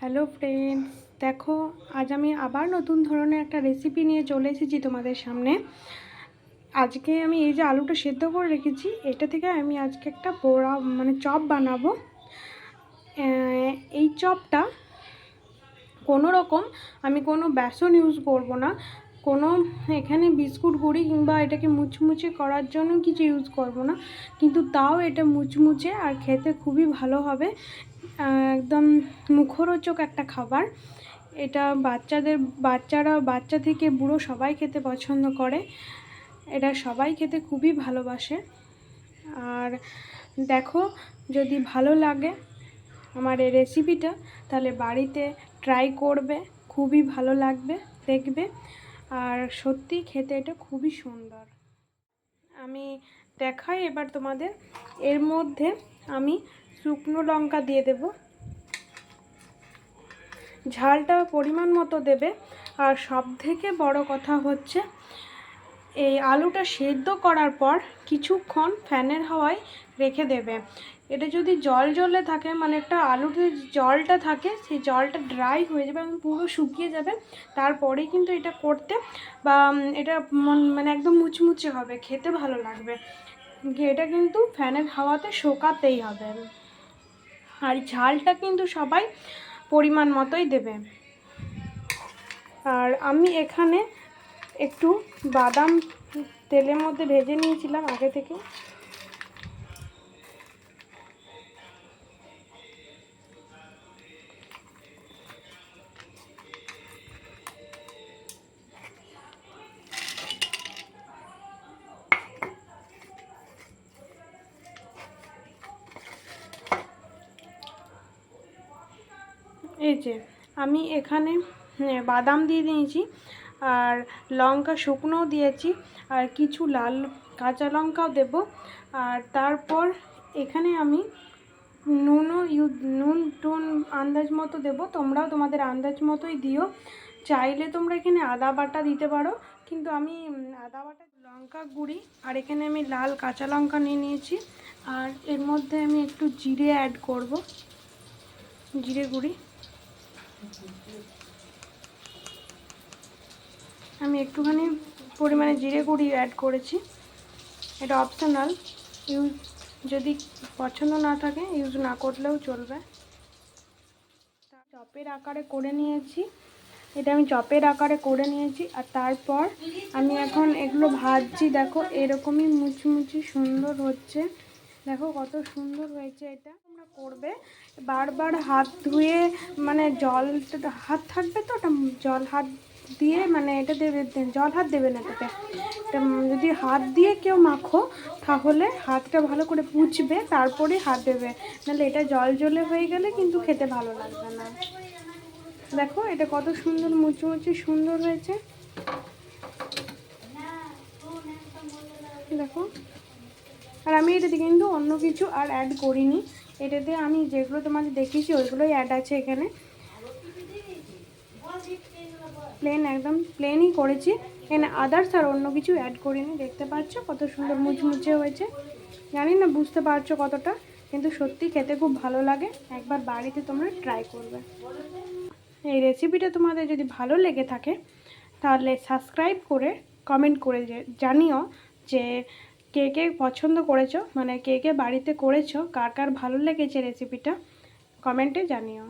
Hello friends, দেখো আজ আমি আবার নতুন ধরনের একটা রেসিপি নিয়ে চলে এসেছি তোমাদের সামনে। আজকে আমি এই যে আলুটা সেদ্ধ করে রেখেছি, এটা থেকে আমি আজকে একটা বড়া চপ বানাবো। এই চপটা কোনো রকম আমি কোনো বেসন ইউজ করব না, কোনো এখানে বিস্কুট গুঁড়ি কিংবা এটাকে মুচমুচে করার জন্য কিছু ইউজ করব না, কিন্তু তাও এটা মুচমুচে আর খেতে খুবই ভালো হবে। একদম মুখরোচক একটা খাবার। এটা বাচ্চা থেকে বুড়ো সবাই খেতে পছন্দ করে। এটা সবাই খেতে খুবই ভালোবাসে। আর দেখো, যদি ভালো লাগে আমার এই রেসিপিটা, তাহলে বাড়িতে ট্রাই করবে, খুবই ভালো লাগবে দেখবে। আর সত্যি খেতে এটা খুবই সুন্দর। আমি দেখাই এবার তোমাদের। এর মধ্যে আমি শুকনো লঙ্কা দিয়ে দেব, ঝালটা পরিমাণ মতো দেবে। আর সবথেকে বড় কথা হচ্ছে, এই আলুটা সেদ্ধ করার পর কিছুক্ষণ ফ্যানের হাওয়ায় রেখে দেবে। এটা যদি জলে থাকে, একটা আলুতে জলটা থাকে, সেই জলটা ড্রাই হয়ে যাবে এবং পুরো শুকিয়ে যাবে। তারপরেই কিন্তু এটা করতে বা এটা একদম মুচমুচে হবে, খেতে ভালো লাগবে। এটা কিন্তু ফ্যানের হাওয়াতে শোকাতেই হবে। আর ঝালটা কিন্তু সবাই পরিমাণ মতোই দেবে। আর আমি এখানে একটু বাদাম তেলের মধ্যে ভেজে নিয়েছিলাম আগে থেকে। এই যে আমি এখানে বাদাম দিয়ে দিয়েছি, আর লঙ্কা শুকনোও দিয়েছি, আর কিছু লাল কাঁচা লঙ্কাও দেব। আর তারপর এখানে আমি নুন টুন আন্দাজ মতো দেবো। তোমরাও তোমাদের আন্দাজ মতোই দিও। চাইলে তোমরা এখানে আদা বাটা দিতে পারো, কিন্তু আমি আদা বাটা, লঙ্কা গুঁড়ি, আর এখানে আমি লাল কাঁচা লঙ্কা নিয়ে নিয়েছি। আর এর মধ্যে আমি একটু জিরে অ্যাড করব, জিরে গুঁড়ি। আমি একটুখানি পরিমাণে জিরে গুঁড়ি অ্যাড করেছি, এটা অপশনাল, ইউজ যদি পছন্দ না থাকে ইউজ না করলেও চলবে। চপের আকারে করে নিয়েছি, এটা আমি চপের আকারে করে নিয়েছি। আর তারপর আমি এখন এগুলো ভাজছি। দেখো এরকমই মুচমুচি সুন্দর হচ্ছে, দেখো কত সুন্দর হয়েছে। এটা তোমরা করবে বারবার হাত ধুয়ে, জল হাত থাকবে তো, ওটা জল হাত দিয়ে এটা দেবে, জল হাত দেবে না এটাতে। যদি হাত দিয়ে কেউ মাখো, তাহলে হাতটা ভালো করে পুছবে, তারপরে হাত দেবে, নাহলে এটা জলে হয়ে গেলে কিন্তু খেতে ভালো লাগবে না। দেখো এটা কত সুন্দর মুচমুচি সুন্দর হয়েছে, দেখো। আর আমি এটাতে কিন্তু অন্য কিছু আর অ্যাড করিনি, এটাতে আমি যেগুলো তোমাদের দেখিয়েছি ওইগুলোই অ্যাড আছে এখানে। একদম প্লেনই করেছি, এখানে আদার্স আর অন্য কিছু অ্যাড করিনি। দেখতে পাচ্ছ কত সুন্দর মুচমুচে হয়েছে। জানি না বুঝতে পারছো কতটা, কিন্তু সত্যি খেতে খুব ভালো লাগে। একবার বাড়িতে তোমরা ট্রাই করবে। এই রেসিপিটা তোমাদের যদি ভালো লেগে থাকে, তাহলে সাবস্ক্রাইব করে কমেন্ট করে জানিও যে কে কে পছন্দ করেছো, কে কে বাড়িতে করেছো, কার কার ভালো লেগেছে রেসিপিটা, কমেন্টে জানিও।